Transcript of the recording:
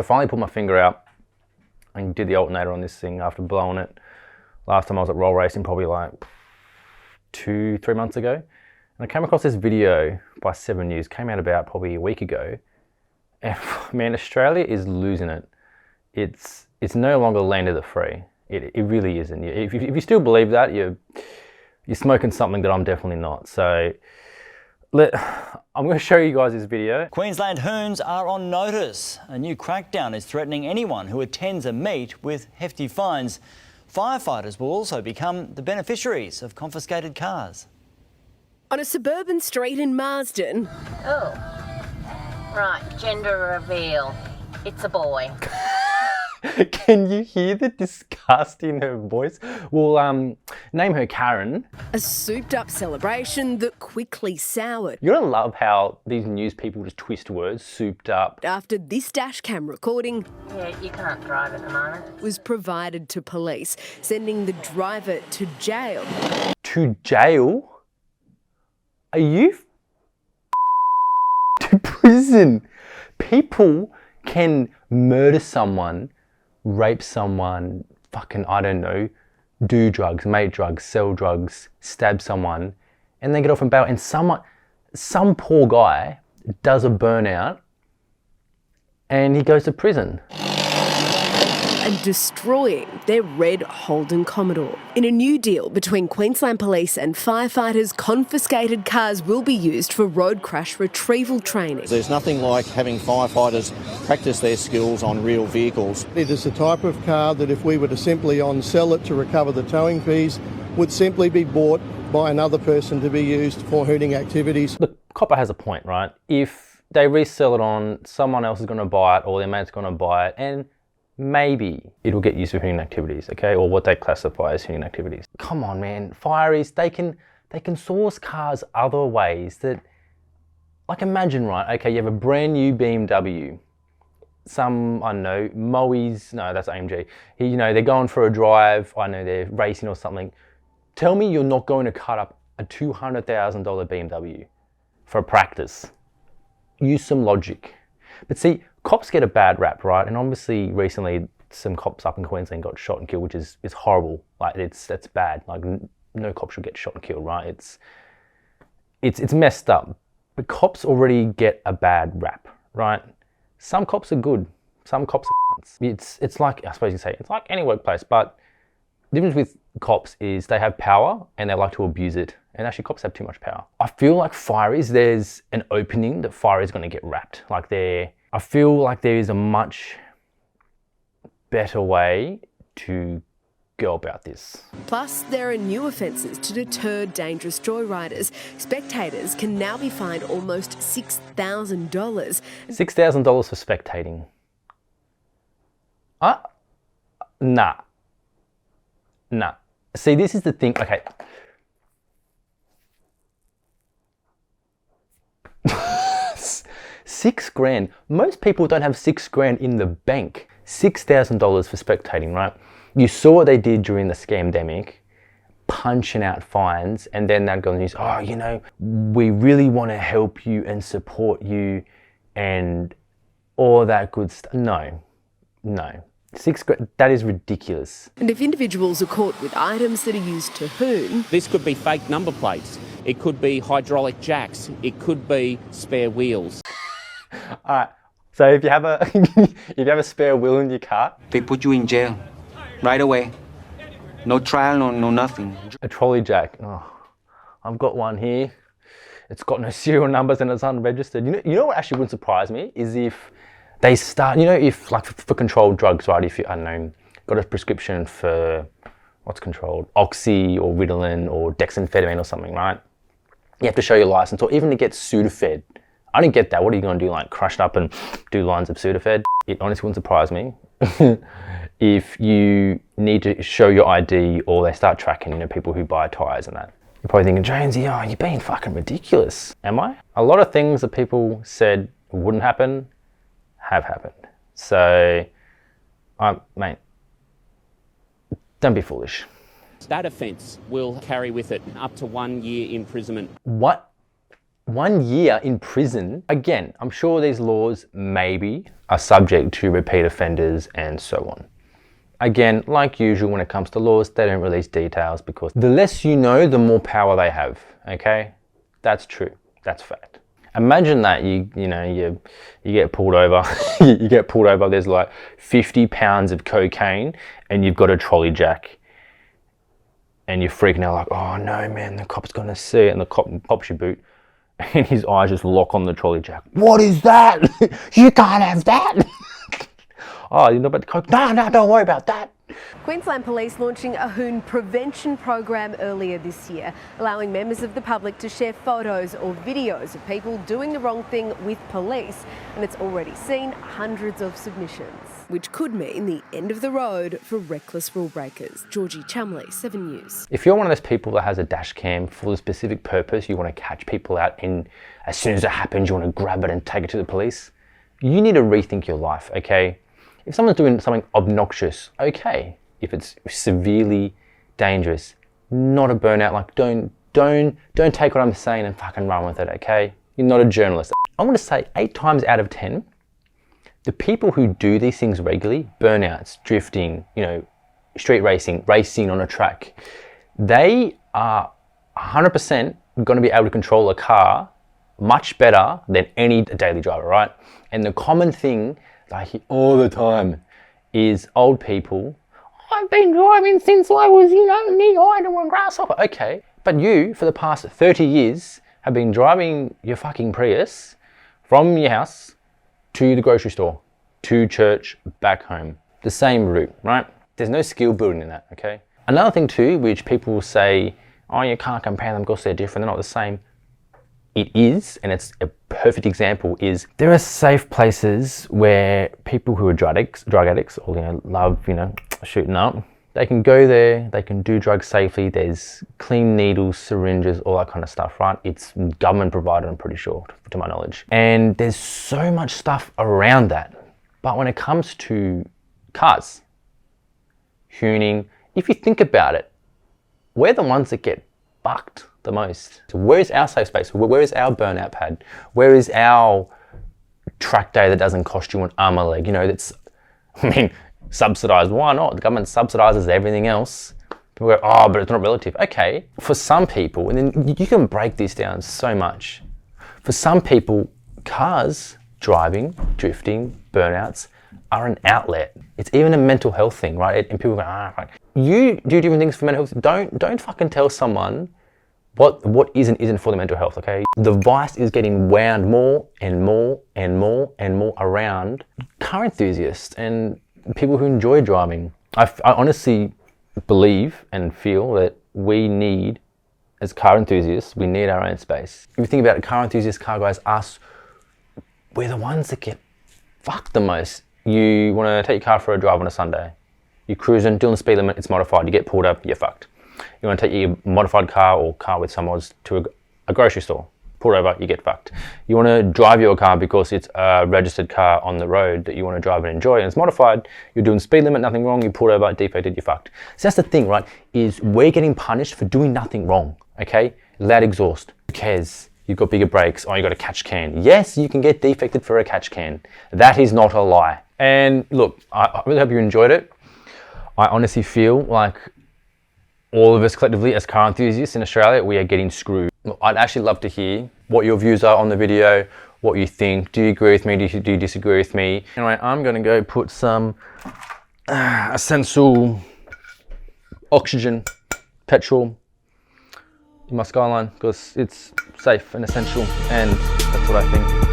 finally put my finger out and did the alternator on this thing after blowing it. Last time I was at roll racing, probably like 2-3 months ago. And I came across this video by 7 News, came out about probably a week ago. And man, Australia is losing it. It's no longer land of the free. It really isn't. If you still believe that, you're smoking something that I'm definitely not. So I'm going to show you guys this video. Queensland hoons are on notice. A new crackdown is threatening anyone who attends a meet with hefty fines. Firefighters will also become the beneficiaries of confiscated cars. On a suburban street in Marsden. Oh, right, gender reveal. It's a boy. Can you hear the disgust in her voice? We'll name her Karen. A souped-up celebration that quickly soured. You're gonna love how these news people just twist words, souped up. After this dash cam recording Yeah, you can't drive at the moment. was provided to police, sending the driver to jail. To jail? Are you to prison? People can murder someone, rape someone, fucking, I don't know, do drugs, make drugs, sell drugs, stab someone, and then get off on bail. And some poor guy does a burnout and he goes to prison. And destroying their red Holden Commodore. In a new deal between Queensland Police and firefighters, confiscated cars will be used for road crash retrieval training. There's nothing like having firefighters practice their skills on real vehicles. It is the type of car that if we were to simply on-sell it to recover the towing fees, would simply be bought by another person to be used for hooning activities. The copper has a point, right? If they resell it on, someone else is going to buy it or their mate's going to buy it, and maybe it'll get used for hooning activities, okay? Or what they classify as hooning activities. Come on, man. Fireys, they can source cars other ways that, like, imagine, right? Okay, you have a brand new BMW. Some, I don't know, Moe's, no, that's AMG. You know, they're going for a drive, I know they're racing or something. Tell me you're not going to cut up a $200,000 BMW for a practice. Use some logic. But see, cops get a bad rap, right? And obviously recently some cops up in Queensland got shot and killed, which is horrible. Like that's bad. Like no cop should get shot and killed, right? It's messed up. But cops already get a bad rap, right? Some cops are good. Some cops are cunts. It's like, I suppose you say, it's like any workplace, but the difference with cops is they have power and they like to abuse it. And actually cops have too much power. I feel like fireys, there's an opening that fireys going to get wrapped. Like I feel like there is a much better way to go about this. Plus, there are new offences to deter dangerous joyriders. Spectators can now be fined almost $6,000. $6,000 for spectating. Nah. See, this is the thing. Okay. $6,000. Most people don't have $6,000 in the bank. $6,000 for spectating, right? You saw what they did during the scamdemic, punching out fines, and then they'd go on the news, oh, you know, we really want to help you and support you and all that good stuff. No. $6,000, that is ridiculous. And if individuals are caught with items that are used to hoon... This could be fake number plates. It could be hydraulic jacks. It could be spare wheels. All right. So if you have a spare wheel in your car, they put you in jail right away. No trial, no nothing. A trolley jack. Oh, I've got one here. It's got no serial numbers and it's unregistered. You know what actually wouldn't surprise me is if they start. You know, if like for controlled drugs, right? If you, I don't know, got a prescription for what's controlled, Oxy or Ritalin or dexamphetamine or something, right? You have to show your license, or even to get Sudafed. I don't get that. What are you going to do, like crush it up and do lines of Sudafed? It honestly wouldn't surprise me if you need to show your ID or they start tracking, you know, people who buy tyres and that. You're probably thinking, Jonesy, oh, you're being fucking ridiculous. Am I? A lot of things that people said wouldn't happen have happened. So, mate, don't be foolish. That offence will carry with it up to 1 year imprisonment. What? 1 year in prison? Again, I'm sure these laws maybe are subject to repeat offenders and so on. Again, like usual when it comes to laws, they don't release details because the less you know, the more power they have, okay? That's true, that's fact. Imagine that you get pulled over, you get pulled over, there's like 50 pounds of cocaine and you've got a trolley jack. And you're freaking out like, oh no man, the cop's gonna see it, and the cop pops your boot and his eyes just lock on the trolley jack. What is that? You can't have that. Oh, you know about the coke? No, don't worry about that. Queensland Police launching a hoon prevention program earlier this year, allowing members of the public to share photos or videos of people doing the wrong thing with police, and it's already seen hundreds of submissions, which could mean the end of the road for reckless rule breakers. Georgie Chumley, 7 News. If you're one of those people that has a dash cam for the specific purpose, you want to catch people out, and as soon as it happens, you want to grab it and take it to the police, you need to rethink your life, okay? If someone's doing something obnoxious, okay. If it's severely dangerous, not a burnout, like don't take what I'm saying and fucking run with it, okay? You're not a journalist. I want to say 8 times out of 10, the people who do these things regularly, burnouts, drifting, street racing, racing on a track, they are 100% going to be able to control a car much better than any daily driver, right? And the common thing that I hear all the time is old people, I've been driving since I was, knee-high to a grasshopper. Okay, but you, for the past 30 years, have been driving your fucking Prius from your house to the grocery store, to church, back home. The same route, right? There's no skill building in that, okay? Another thing too, which people will say, oh, you can't compare them because they're different, they're not the same. It is, and it's a perfect example, is there are safe places where people who are drug addicts or love, shooting up, they can go there, they can do drugs safely, there's clean needles, syringes, all that kind of stuff, right? It's government provided, I'm pretty sure, to my knowledge. And there's so much stuff around that. But when it comes to cars, hooning, if you think about it, we're the ones that get fucked the most. So where is our safe space? Where is our burnout pad? Where is our track day that doesn't cost you an arm and a leg? Subsidised. Why not? The government subsidises everything else. People go, oh, but it's not relative. Okay, for some people, and then you can break this down so much. For some people, cars, driving, drifting, burnouts are an outlet. It's even a mental health thing, right? And people go, fuck. You do different things for mental health. Don't fucking tell someone what isn't for the mental health, okay? The vice is getting wound more and more and more and more around car enthusiasts and people who enjoy driving. I honestly believe and feel that we need, as car enthusiasts, we need our own space. If you think about it, car enthusiasts, car guys, us, we're the ones that get fucked the most. You want to take your car for a drive on a Sunday. You're cruising, doing the speed limit, it's modified, you get pulled up, you're fucked. You want to take your modified car or car with some mods to a grocery store, pulled over, you get fucked. You want to drive your car because it's a registered car on the road that you want to drive and enjoy, and it's modified, you're doing speed limit, nothing wrong, you pulled over, defected, you're fucked. So that's the thing, right, is we're getting punished for doing nothing wrong, okay? Loud exhaust, who cares? You've got bigger brakes, oh, you got a catch can. Yes, you can get defected for a catch can. That is not a lie. And look, I really hope you enjoyed it. I honestly feel like all of us collectively as car enthusiasts in Australia, we are getting screwed. I'd actually love to hear what your views are on the video, what you think. Do you agree with me? Do you disagree with me? Anyway, I'm gonna go put some essential oxygen, petrol in my Skyline because it's safe and essential, and that's what I think.